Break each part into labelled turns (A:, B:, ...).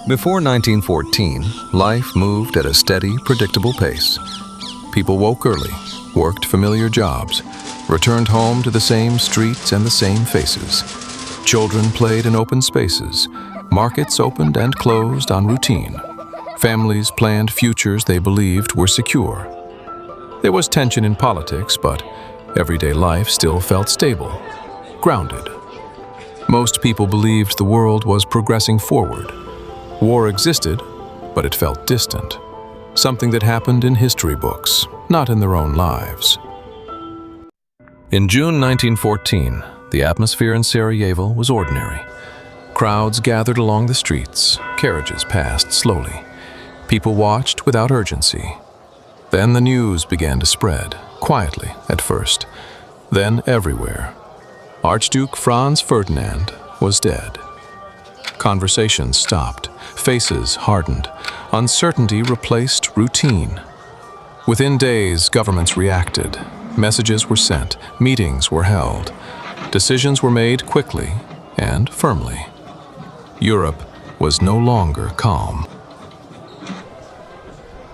A: Before 1914, life moved at a steady, predictable pace. People woke early, worked familiar jobs, returned home to the same streets and the same faces. Children played in open spaces. Markets opened and closed on routine. Families planned futures they believed were secure. There was tension in politics, but everyday life still felt stable, grounded. Most people believed the world was progressing forward. War existed, but it felt distant. Something that happened in history books, not in their own lives. In June 1914, the atmosphere in Sarajevo was ordinary. Crowds gathered along the streets, carriages passed slowly. People watched without urgency. Then the news began to spread, quietly at first, then everywhere. Archduke Franz Ferdinand was dead. Conversations stopped, faces hardened, uncertainty replaced routine. Within days, governments reacted, messages were sent, meetings were held, decisions were made quickly and firmly. Europe was no longer calm.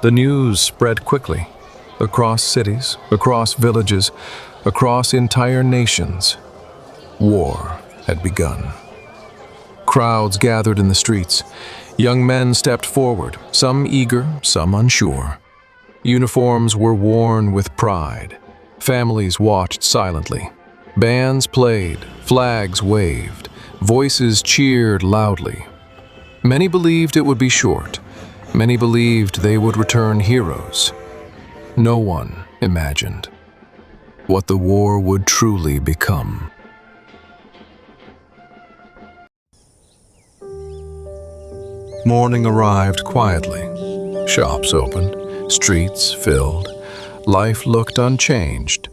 A: The news spread quickly, across cities, across villages, across entire nations. War had begun. Crowds gathered in the streets. Young men stepped forward, some eager, some unsure. Uniforms were worn with pride. Families watched silently. Bands played, flags waved, voices cheered loudly. Many believed it would be short. Many believed they would return heroes. No one imagined what the war would truly become. Morning arrived quietly. Shops opened, streets filled. Life looked unchanged.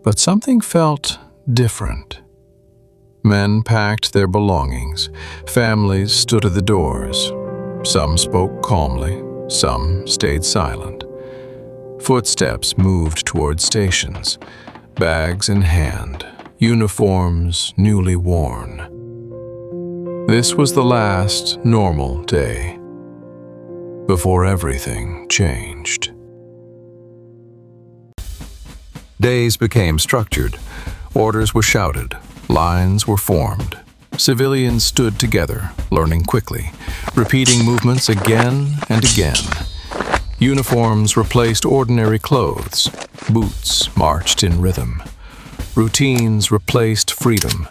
A: But something felt different. Men packed their belongings. Families stood at the doors. Some spoke calmly, some stayed silent. Footsteps moved toward stations, bags in hand, uniforms newly worn. This was the last normal day, before everything changed. Days became structured. Orders were shouted. Lines were formed. Civilians stood together, learning quickly, repeating movements again and again. Uniforms replaced ordinary clothes. Boots marched in rhythm. Routines replaced freedom.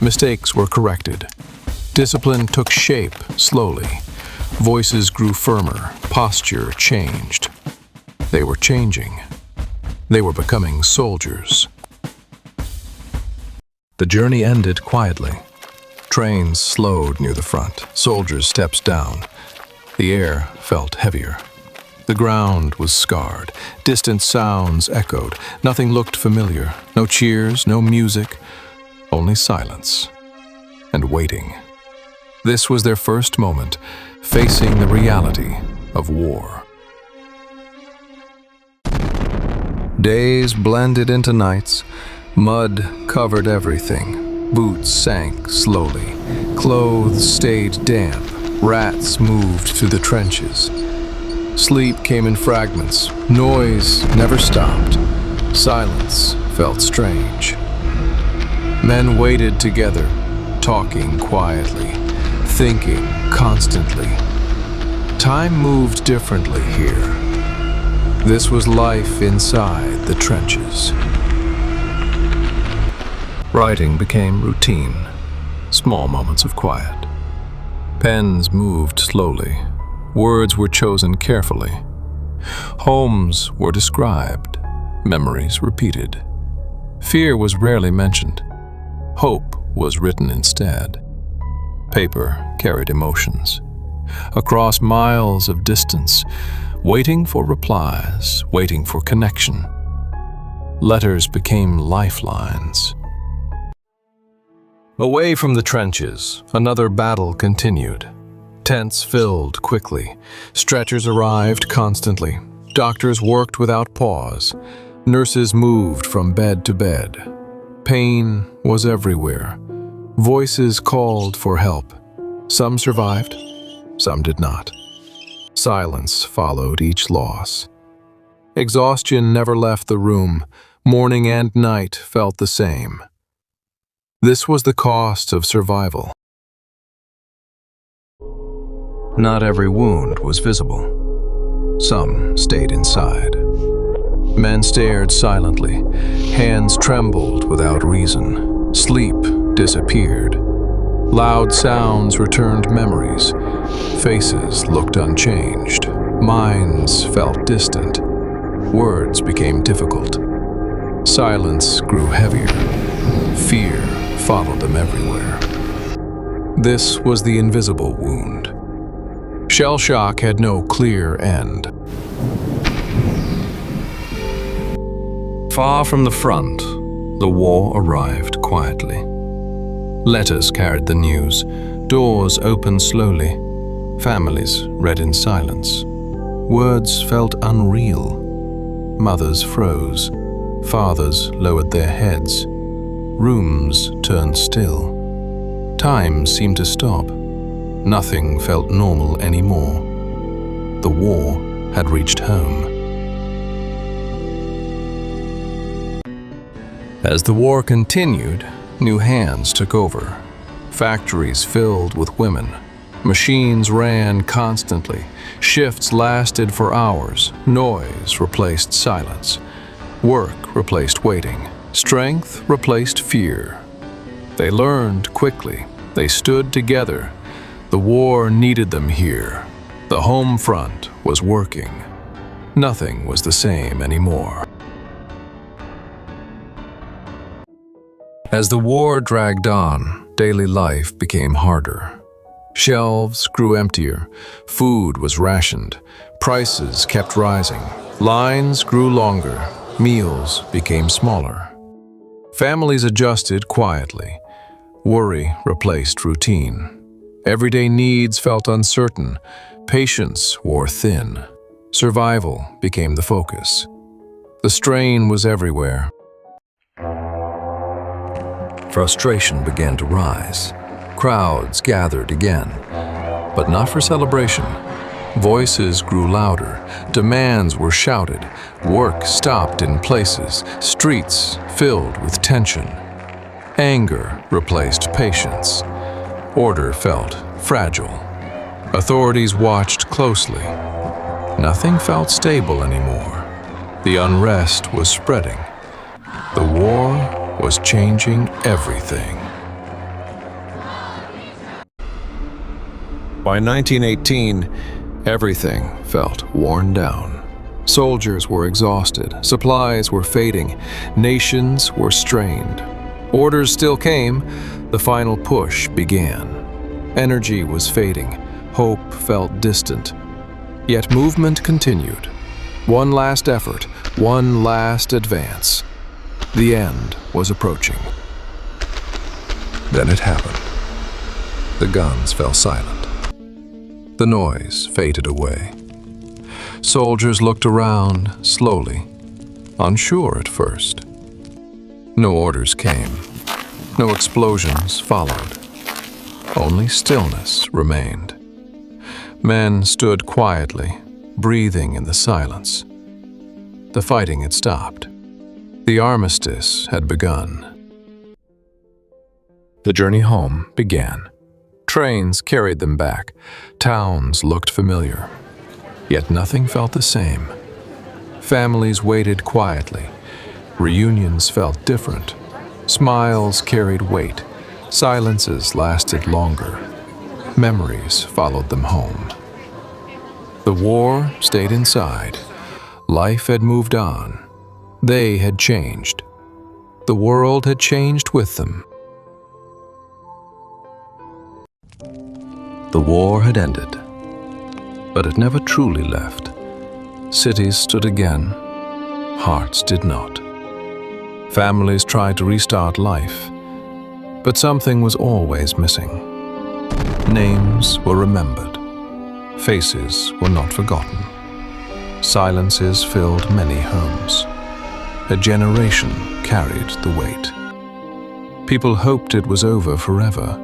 A: Mistakes were corrected. Discipline took shape slowly. Voices grew firmer. Posture changed. They were changing. They were becoming soldiers. The journey ended quietly. Trains slowed near the front. Soldiers stepped down. The air felt heavier. The ground was scarred. Distant sounds echoed. Nothing looked familiar. No cheers, no music, only silence and waiting. This was their first moment, facing the reality of war. Days blended into nights. Mud covered everything. Boots sank slowly. Clothes stayed damp. Rats moved through the trenches. Sleep came in fragments. Noise never stopped. Silence felt strange. Men waited together, talking quietly, thinking constantly. Time moved differently here. This was life inside the trenches. Writing became routine, small moments of quiet. Pens moved slowly. Words were chosen carefully. Homes were described. Memories repeated. Fear was rarely mentioned. Hope was written instead. Paper carried emotions. Across miles of distance, waiting for replies, waiting for connection. Letters became lifelines. Away from the trenches, another battle continued. Tents filled quickly. Stretchers arrived constantly. Doctors worked without pause. Nurses moved from bed to bed. Pain was everywhere. Voices called for help. Some survived, some did not. Silence followed each loss. Exhaustion never left the room. Morning and night felt the same. This was the cost of survival. Not every wound was visible. Some stayed inside. Men stared silently. Hands trembled without reason. Sleep disappeared. Loud sounds returned memories. Faces looked unchanged. Minds felt distant. Words became difficult. Silence grew heavier. Fear followed them everywhere. This was the invisible wound. Shell shock had no clear end. Far from the front, the war arrived quietly. Letters carried the news. Doors opened slowly. Families read in silence. Words felt unreal. Mothers froze. Fathers lowered their heads. Rooms turned still. Time seemed to stop. Nothing felt normal anymore. The war had reached home. As the war continued, new hands took over. Factories filled with women. Machines ran constantly. Shifts lasted for hours. Noise replaced silence. Work replaced waiting. Strength replaced fear. They learned quickly. They stood together. The war needed them here. The home front was working. Nothing was the same anymore. As the war dragged on, daily life became harder. Shelves grew emptier. Food was rationed. Prices kept rising. Lines grew longer. Meals became smaller. Families adjusted quietly. Worry replaced routine. Everyday needs felt uncertain. Patience wore thin. Survival became the focus. The strain was everywhere. Frustration began to rise. Crowds gathered again, but not for celebration. Voices grew louder. Demands were shouted. Work stopped in places. Streets filled with tension. Anger replaced patience. Order felt fragile. Authorities watched closely. Nothing felt stable anymore. The unrest was spreading. The war was changing everything. By 1918, everything felt worn down. Soldiers were exhausted. Supplies were fading. Nations were strained. Orders still came. The final push began. Energy was fading. Hope felt distant. Yet movement continued. One last effort, one last advance. The end was approaching. Then it happened. The guns fell silent. The noise faded away. Soldiers looked around slowly, unsure at first. No orders came. No explosions followed. Only stillness remained. Men stood quietly, breathing in the silence. The fighting had stopped. The armistice had begun. The journey home began. Trains carried them back. Towns looked familiar. Yet nothing felt the same. Families waited quietly. Reunions felt different. Smiles carried weight. Silences lasted longer. Memories followed them home. The war stayed inside. Life had moved on. They had changed. The world had changed with them. The war had ended, but it never truly left. Cities stood again. Hearts did not. Families tried to restart life, but something was always missing. Names were remembered. Faces were not forgotten. Silences filled many homes. A generation carried the weight. People hoped it was over forever,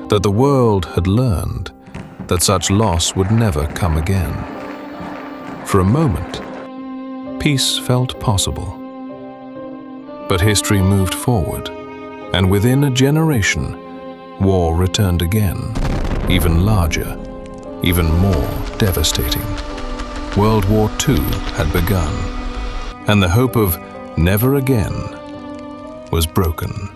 A: that the world had learned. that such loss would never come again. For a moment, peace felt possible. But history moved forward, and within a generation, war returned again, even larger, even more devastating. World War II had begun, and the hope of never again was broken.